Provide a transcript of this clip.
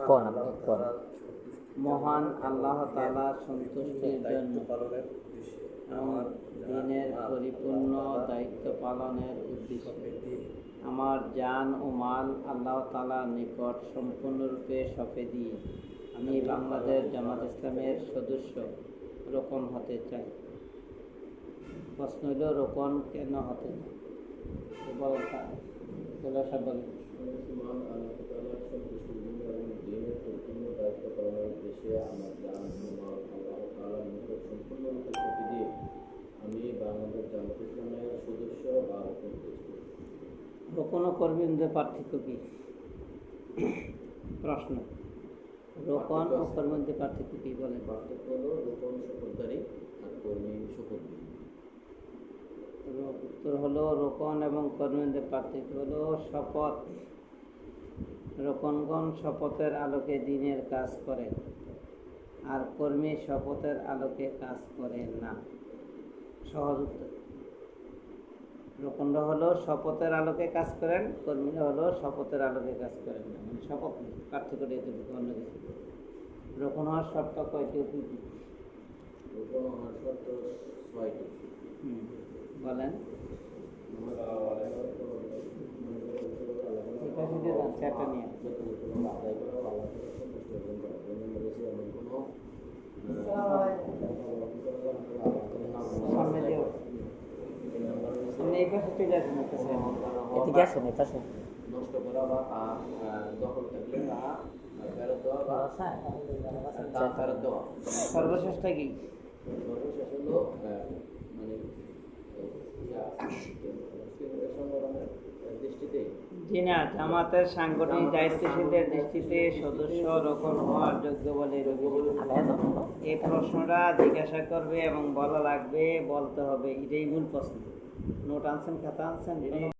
কোন আপনি কোন মহান আল্লাহ তাআলা সন্তুষ্টির জন্য এবং দিনের পরিপূর্ণ দায়িত্ব পালনের উদ্দেশ্যে আমার জান ও মাল আল্লাহ তাআলার নিকট সম্পূর্ণরূপে সঁপে দিয়ে আমি বাংলাদেশ জামাত ইসলামের সদস্য রোকন হতে চাই। প্রশ্ন হলো রোকন কেন হতে চাই? বলেন মহান আল্লাহ তাআলার সন্তুষ্টির জন্য এবং দিনের পরিপূর্ণ দায়িত্ব পালনের উদ্দেশ্যে আমার জান ও মাল আল্লাহ তাআলার নিকট সম্পূর্ণরূপে সঁপে দিয়ে আমি বাংলাদেশ জামাত ইসলামের সদস্য বা রোকন হতে চাই। রোকন ও কর্মীদের পার্থক্য কি? প্রশ্ন, রোকন ও কর্মীদের পার্থক্য কি বলেন? পার্থক্য হলো রোকন শপথধারী আর কর্মী শপথবিহীন। উত্তর হলো রোকন এবং কর্মীদের পার্থক্য হলো শপথ। রোকনগণ শপথের আলোকে দিনের কাজ করেন আর কর্মী শপথের আলোকে কাজ করেন না। সহজ উত্তর। রোকনরা হলো শপথের আলোকে কাজ করেন, কর্মীরা হলো শপথের আলোকে কাজ করেন না। মানে শপথ নেই, পার্থক্যটা এতটুকু, অন্য কিছু। রোকন হওয়ার শর্ত কয়টি? রোকন হওয়ার শর্ত 6টি। বলেন। নষ্ট করা বা দখল থাকলে তা ফেরত দেওয়া বা তা ফেরত দেওয়া। সর্বশেষটা কি? সর্বশেষ হলো মানে সংগঠনের দৃষ্টিতে জিনা জামাতের সাংগঠনিক দায়িত্বশীলদের দৃষ্টিতে সদস্য রোকন হওয়ার যোগ্য বলে এই প্রশ্নটা জিজ্ঞাসা করবে এবং বলা লাগবে, বলতে হবে। এটাই মূল প্রশ্ন। নোট আনছেন, খাতা আনছেন?